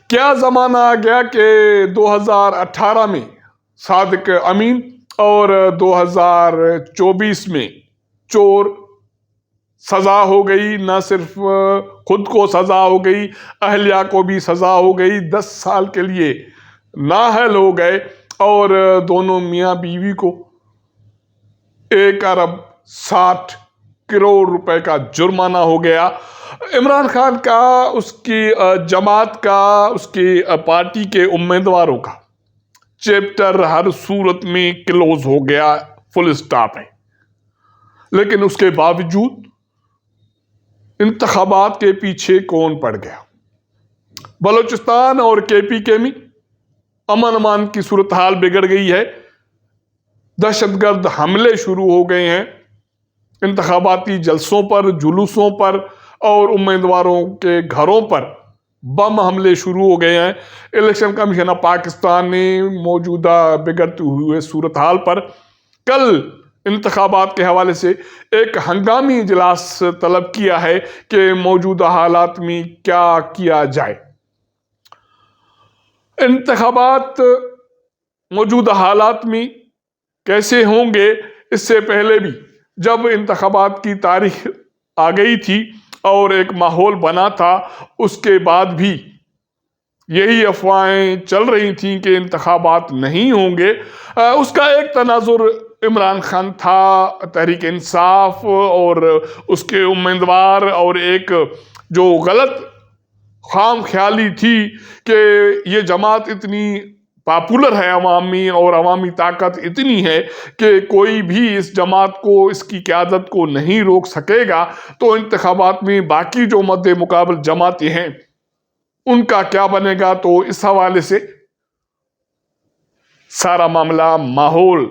کیا زمانہ آ گیا کہ 2018 میں صادق امین اور 2024 میں چور سزا ہو گئی. نہ صرف خود کو سزا ہو گئی، اہلیہ کو بھی سزا ہو گئی. 10 سال کے لیے نااہل ہو گئے اور دونوں میاں بیوی کو 1 ارب 60 کروڑ روپے کا جرمانہ ہو گیا. عمران خان کا، اس کی جماعت کا، اس کی پارٹی کے امیدواروں کا چیپٹر ہر صورت میں کلوز ہو گیا، فل سٹاپ ہے. لیکن اس کے باوجود انتخابات کے پیچھے کون پڑ گیا؟ بلوچستان اور KPK میں امن امان کی صورتحال بگڑ گئی ہے. دہشت گرد حملے شروع ہو گئے ہیں انتخاباتی جلسوں پر، جلوسوں پر اور امیدواروں کے گھروں پر بم حملے شروع ہو گئے ہیں. الیکشن کمیشن آف پاکستان نے موجودہ بگڑتے ہوئے صورتحال پر کل انتخابات کے حوالے سے ایک ہنگامی اجلاس طلب کیا ہے کہ موجودہ حالات میں کیا کیا جائے. انتخابات موجودہ حالات میں کیسے ہوں گے؟ اس سے پہلے بھی جب انتخابات کی تاریخ آ گئی تھی اور ایک ماحول بنا تھا، اس کے بعد بھی یہی افواہیں چل رہی تھیں کہ انتخابات نہیں ہوں گے. اس کا ایک تناظر عمران خان تھا، تحریک انصاف اور اس کے امیدوار، اور ایک جو غلط خام خیالی تھی کہ یہ جماعت اتنی پاپولر ہے عوام میں اور عوامی طاقت اتنی ہے کہ کوئی بھی اس جماعت کو، اس کی قیادت کو نہیں روک سکے گا. تو انتخابات میں باقی جو مد مقابل جماعتیں ہیں ان کا کیا بنے گا؟ تو اس حوالے سے سارا معاملہ، ماحول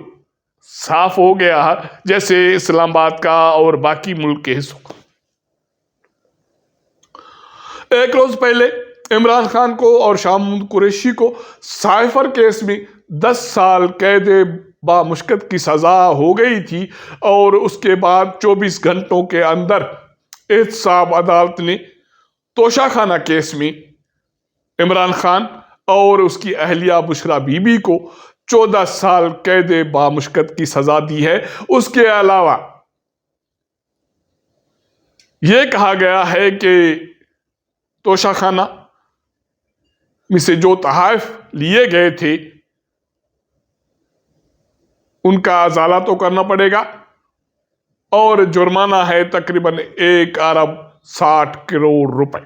صاف ہو گیا جیسے اسلام آباد کا اور باقی ملک کے حصوں کا. ایک روز پہلے عمران خان کو اور شاہ محمود قریشی کو سائفر کیس میں 10 سال قید بامشقت کی سزا ہو گئی تھی، اور اس کے بعد 24 گھنٹوں کے اندر احتساب عدالت نے توشہ خانہ کیس میں عمران خان اور اس کی اہلیہ بشرا بی بی کو 14 سال قید بامشقت کی سزا دی ہے. اس کے علاوہ یہ کہا گیا ہے کہ توشہ خانہ میں سے جو تحائف لیے گئے تھے ان کا ازالہ تو کرنا پڑے گا، اور جرمانہ ہے تقریباً 1 ارب 60 کروڑ روپے.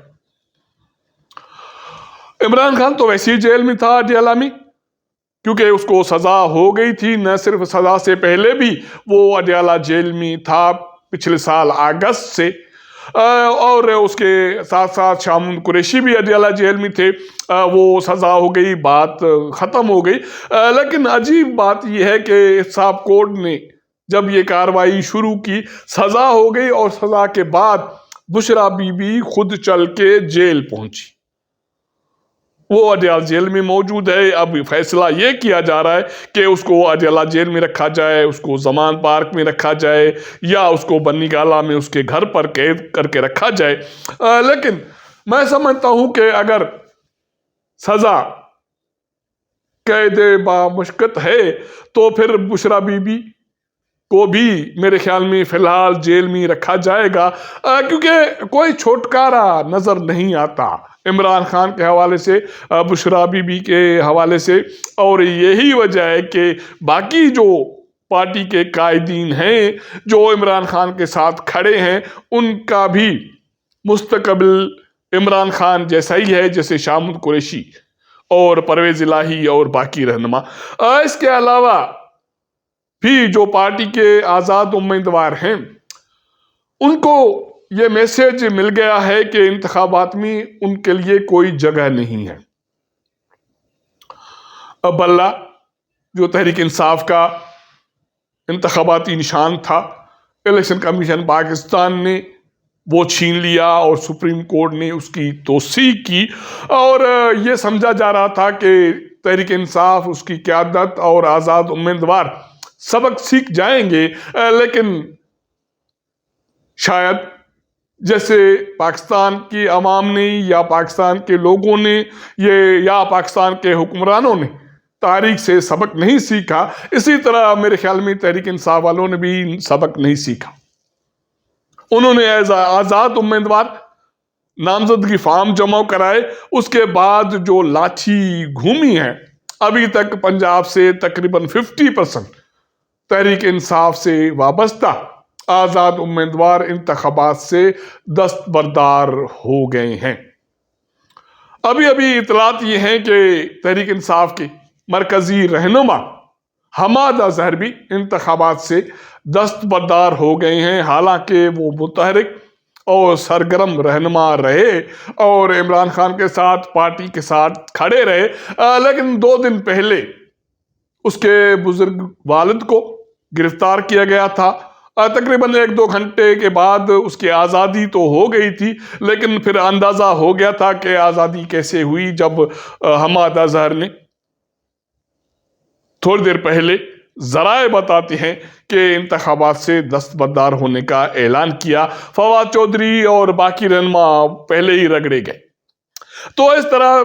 عمران خان تو ویسے ہی جیل میں تھا اڈیالہ میں، کیونکہ اس کو سزا ہو گئی تھی. نہ صرف سزا سے پہلے بھی وہ اڈیالہ جیل میں تھا پچھلے سال اگست سے، اور اس کے ساتھ ساتھ شاہ محمود قریشی بھی اڈیالہ جیل میں تھے. وہ سزا ہو گئی، بات ختم ہو گئی. لیکن عجیب بات یہ ہے کہ احتساب کورٹ نے جب یہ کارروائی شروع کی، سزا ہو گئی اور سزا کے بعد بشرا بی بی خود چل کے جیل پہنچی. وہ اڈیالہ جیل میں موجود ہے. اب فیصلہ یہ کیا جا رہا ہے کہ اس کو اڈیالہ جیل میں رکھا جائے، اس کو زمان پارک میں رکھا جائے، یا اس کو بنی گالہ میں اس کے گھر پر قید کر کے رکھا جائے. لیکن میں سمجھتا ہوں کہ اگر سزا قید بامشقت ہے تو پھر بشرا بی بی کو بھی میرے خیال میں فی الحال جیل میں رکھا جائے گا، کیونکہ کوئی چھٹکارا نظر نہیں آتا عمران خان کے حوالے سے، بشرا بی بی کے حوالے سے. اور یہی وجہ ہے کہ باقی جو پارٹی کے قائدین ہیں جو عمران خان کے ساتھ کھڑے ہیں، ان کا بھی مستقبل عمران خان جیسا ہی ہے جیسے شاہ محمود قریشی اور پرویز الہی اور باقی رہنما. اس کے علاوہ بھی جو پارٹی کے آزاد امیدوار ہیں ان کو یہ میسج مل گیا ہے کہ انتخابات میں ان کے لیے کوئی جگہ نہیں ہے. اب اللہ جو تحریک انصاف کا انتخاباتی نشان تھا، الیکشن کمیشن پاکستان نے وہ چھین لیا اور سپریم کورٹ نے اس کی توثیق کی. اور یہ سمجھا جا رہا تھا کہ تحریک انصاف، اس کی قیادت اور آزاد امیدوار سبق سیکھ جائیں گے، لیکن شاید جیسے پاکستان کی عوام نے یا پاکستان کے لوگوں نے یا پاکستان کے حکمرانوں نے تاریخ سے سبق نہیں سیکھا، اسی طرح میرے خیال میں تحریک انصاف والوں نے بھی سبق نہیں سیکھا۔ انہوں نے آزاد امیدوار نامزدگی فارم جمع کرائے، اس کے بعد جو لاٹھی گھومی ہے، ابھی تک پنجاب سے تقریباً 50% تحریک انصاف سے وابستہ آزاد امیدوار انتخابات سے دستبردار ہو گئے ہیں۔ ابھی اطلاعات یہ ہیں کہ تحریک انصاف کے مرکزی رہنما حماد اظہر بھی انتخابات سے دستبردار ہو گئے ہیں، حالانکہ وہ متحرک اور سرگرم رہنما رہے اور عمران خان کے ساتھ پارٹی کے ساتھ کھڑے رہے، لیکن 2 دن پہلے اس کے بزرگ والد کو گرفتار کیا گیا تھا۔ تقریباً 1-2 گھنٹے کے بعد اس کی آزادی تو ہو گئی تھی، لیکن پھر اندازہ ہو گیا تھا کہ آزادی کیسے ہوئی جب حماد اظہر نے تھوڑی دیر پہلے ذرائع بتاتے ہیں کہ انتخابات سے دستبردار ہونے کا اعلان کیا۔ فواد چودھری اور باقی رہنما پہلے ہی رگڑے گئے۔ تو اس طرح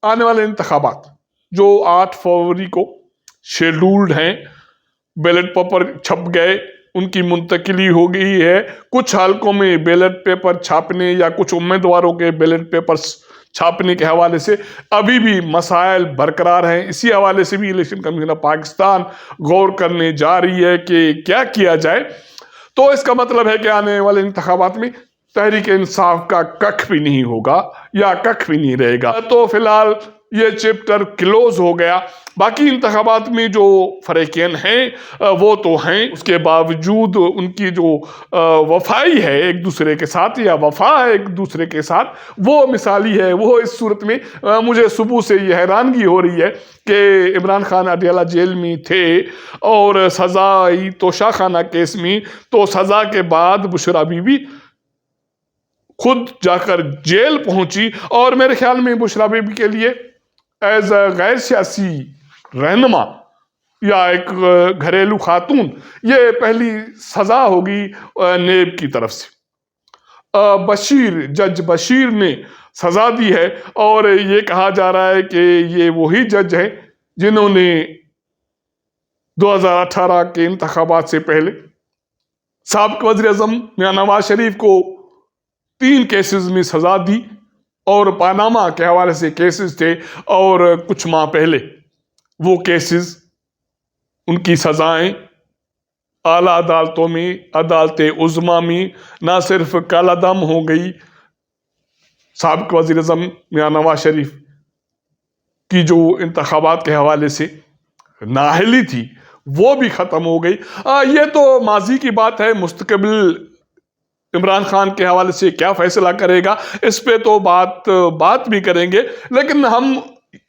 آنے والے انتخابات جو 8 فروری کو شیڈولڈ ہیں، بیلٹ پیپر چھپ گئے، ان کی منتقلی ہو گئی ہے، کچھ حلقوں میں بیلٹ پیپر چھاپنے یا کچھ امیدواروں کے بیلٹ پیپر چھاپنے کے حوالے سے ابھی بھی مسائل برقرار ہیں۔ اسی حوالے سے بھی الیکشن کمیشن آف پاکستان غور کرنے جا رہی ہے کہ کیا کیا جائے۔ تو اس کا مطلب ہے کہ آنے والے انتخابات میں تحریک انصاف کا ککھ بھی نہیں ہوگا یا ککھ بھی نہیں رہے گا۔ تو فی الحال یہ چیپٹر کلوز ہو گیا۔ باقی انتخابات میں جو فریقین ہیں وہ تو ہیں، اس کے باوجود ان کی جو وفائی ہے ایک دوسرے کے ساتھ یا وفا ہے ایک دوسرے کے ساتھ، وہ مثالی ہے۔ وہ اس صورت میں مجھے صبح سے یہ حیرانگی ہو رہی ہے کہ عمران خان اڈیالہ جیل میں تھے اور سزا آئی توشہ خانہ کیس میں، تو سزا کے بعد بشرا بی بی خود جا کر جیل پہنچی، اور میرے خیال میں بشرا بی بی کے لیے ایز اے غیر سیاسی رہنما یا ایک گھریلو خاتون یہ پہلی سزا ہوگی نیب کی طرف سے۔ جج بشیر نے سزا دی ہے، اور یہ کہا جا رہا ہے کہ یہ وہی جج ہیں جنہوں نے 2018 کے انتخابات سے پہلے سابق وزیر اعظم میاں نواز شریف کو 3 کیسز میں سزا دی، اور پاناما کے حوالے سے کیسز تھے، اور کچھ ماہ پہلے وہ کیسز، ان کی سزائیں اعلیٰ عدالتوں میں، عدالت عظمیٰ میں نہ صرف کالعدم ہو گئی، سابق وزیر اعظم میاں نواز شریف کی جو انتخابات کے حوالے سے نااہلی تھی وہ بھی ختم ہو گئی۔ یہ تو ماضی کی بات ہے، مستقبل عمران خان کے حوالے سے کیا فیصلہ کرے گا اس پہ تو بات بھی کریں گے، لیکن ہم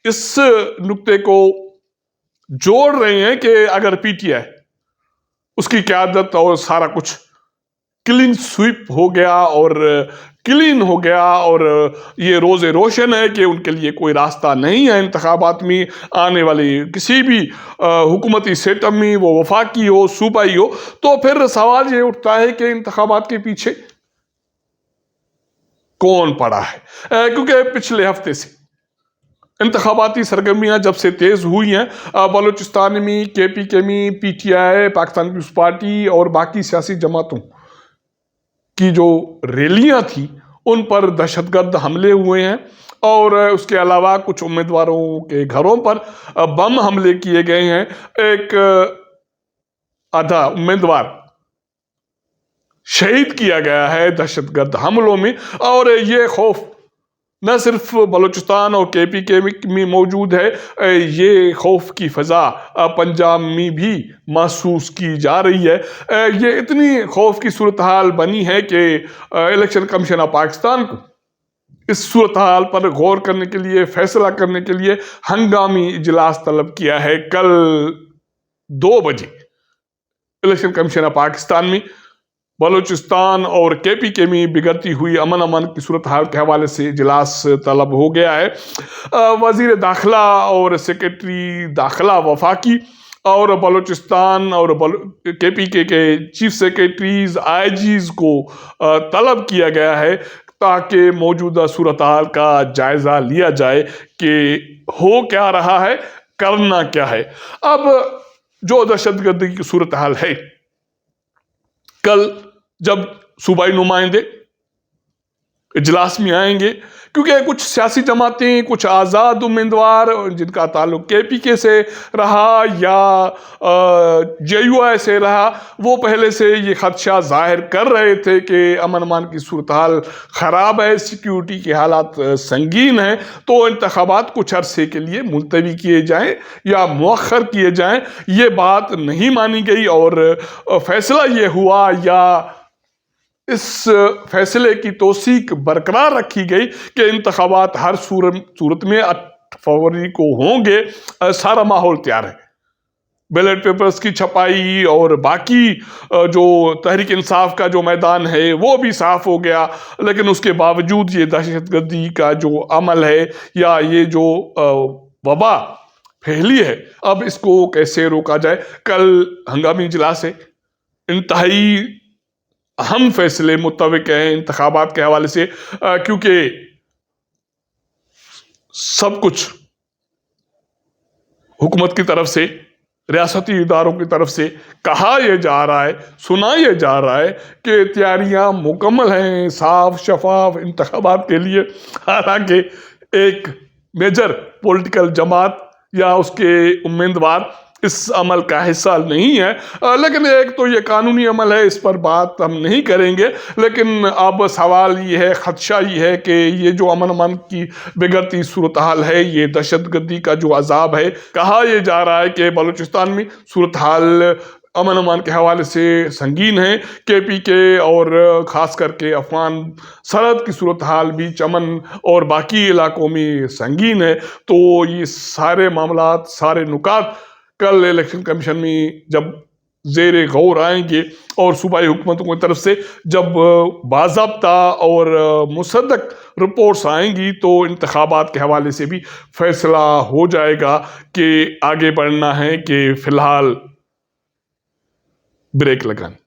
اس نقطے کو جوڑ رہے ہیں کہ اگر پی ٹی آئی اس کی قیادت اور سارا کچھ کلین سویپ ہو گیا اور کلین ہو گیا، اور یہ روز روشن ہے کہ ان کے لیے کوئی راستہ نہیں ہے انتخابات میں آنے والی کسی بھی حکومتی سسٹم میں، وہ وفاقی ہو صوبائی ہو، تو پھر سوال یہ اٹھتا ہے کہ انتخابات کے پیچھے کون پڑا ہے؟ کیونکہ پچھلے ہفتے سے انتخاباتی سرگرمیاں جب سے تیز ہوئی ہیں، بلوچستان میں کے پی کے میں P T I, Pakistan Peoples Party اور باقی سیاسی جماعتوں کی جو ریلیاں تھیں ان پر دہشت گرد حملے ہوئے ہیں، اور اس کے علاوہ کچھ امیدواروں کے گھروں پر بم حملے کیے گئے ہیں۔ ایک آدھا امیدوار شہید کیا گیا ہے دہشت گرد حملوں میں، اور یہ خوف نہ صرف بلوچستان اور کے پی کے میں موجود ہے، یہ خوف کی فضا پنجاب میں بھی محسوس کی جا رہی ہے۔ یہ اتنی خوف کی صورتحال بنی ہے کہ الیکشن کمیشن آف پاکستان کو اس صورتحال پر غور کرنے کے لیے، فیصلہ کرنے کے لیے ہنگامی اجلاس طلب کیا ہے۔ کل 2 بجے الیکشن کمیشن آف پاکستان میں بلوچستان اور کے پی کے میں بگڑتی ہوئی امن کی صورتحال کے حوالے سے اجلاس طلب ہو گیا ہے۔ وزیر داخلہ اور سیکرٹری داخلہ وفاقی اور بلوچستان اور KPK کے چیف سیکریٹریز IGs کو طلب کیا گیا ہے تاکہ موجودہ صورتحال کا جائزہ لیا جائے کہ ہو کیا رہا ہے، کرنا کیا ہے۔ اب جو دہشت گردی کی صورتحال ہے، کل جب صوبائی نمائندے اجلاس میں آئیں گے، کیونکہ کچھ سیاسی جماعتیں، کچھ آزاد امیدوار جن کا تعلق KPK سے رہا یا JUI سے رہا، وہ پہلے سے یہ خدشہ ظاہر کر رہے تھے کہ امن امان کی صورتحال خراب ہے، سیکیورٹی کے حالات سنگین ہیں، تو انتخابات کچھ عرصے کے لیے ملتوی کیے جائیں یا مؤخر کیے جائیں۔ یہ بات نہیں مانی گئی اور فیصلہ یہ ہوا یا اس فیصلے کی توثیق برقرار رکھی گئی کہ انتخابات ہر صورت میں 8 فروری کو ہوں گے۔ سارا ماحول تیار ہے، بیلٹ پیپرز کی چھپائی اور باقی جو تحریک انصاف کا جو میدان ہے وہ بھی صاف ہو گیا، لیکن اس کے باوجود یہ دہشت گردی کا جو عمل ہے یا یہ جو وبا پھیلی ہے، اب اس کو کیسے روکا جائے۔ کل ہنگامی اجلاس ہے، انتہائی اہم فیصلے متفق ہیں انتخابات کے حوالے سے، کیونکہ سب کچھ حکومت کی طرف سے، ریاستی اداروں کی طرف سے کہا یہ جا رہا ہے، سنا یہ جا رہا ہے کہ تیاریاں مکمل ہیں صاف شفاف انتخابات کے لیے۔ حالانکہ ایک میجر پولیٹیکل جماعت یا اس کے امیدوار اس عمل کا حصہ نہیں ہے، لیکن ایک تو یہ قانونی عمل ہے، اس پر بات ہم نہیں کریں گے، لیکن اب سوال یہ ہے، خدشہ یہ ہے کہ یہ جو امن امان کی بگڑتی صورتحال ہے، یہ دہشت گردی کا جو عذاب ہے، کہا یہ جا رہا ہے کہ بلوچستان میں صورتحال امن امان کے حوالے سے سنگین ہے۔ KPK اور خاص کر کے افغان سرحد کی صورتحال بھی چمن اور باقی علاقوں میں سنگین ہے۔ تو یہ سارے معاملات، سارے نکات کل الیکشن کمیشن میں جب زیر غور آئیں گے اور صوبائی حکومتوں کی طرف سے جب باضابطہ اور مصدق رپورٹس آئیں گی تو انتخابات کے حوالے سے بھی فیصلہ ہو جائے گا کہ آگے بڑھنا ہے کہ فی الحال بریک لگانی۔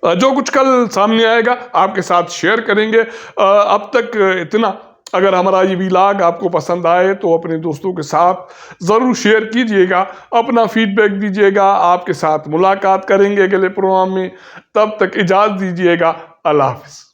جو کچھ کل سامنے آئے گا آپ کے ساتھ شیئر کریں گے۔ اب تک اتنا۔ اگر ہمارا یہ ویلاگ آپ کو پسند آئے تو اپنے دوستوں کے ساتھ ضرور شیئر کیجئے گا، اپنا فیڈ بیک دیجئے گا۔ آپ کے ساتھ ملاقات کریں گے اگلے پروگرام میں، تب تک اجازت دیجئے گا۔ اللہ حافظ۔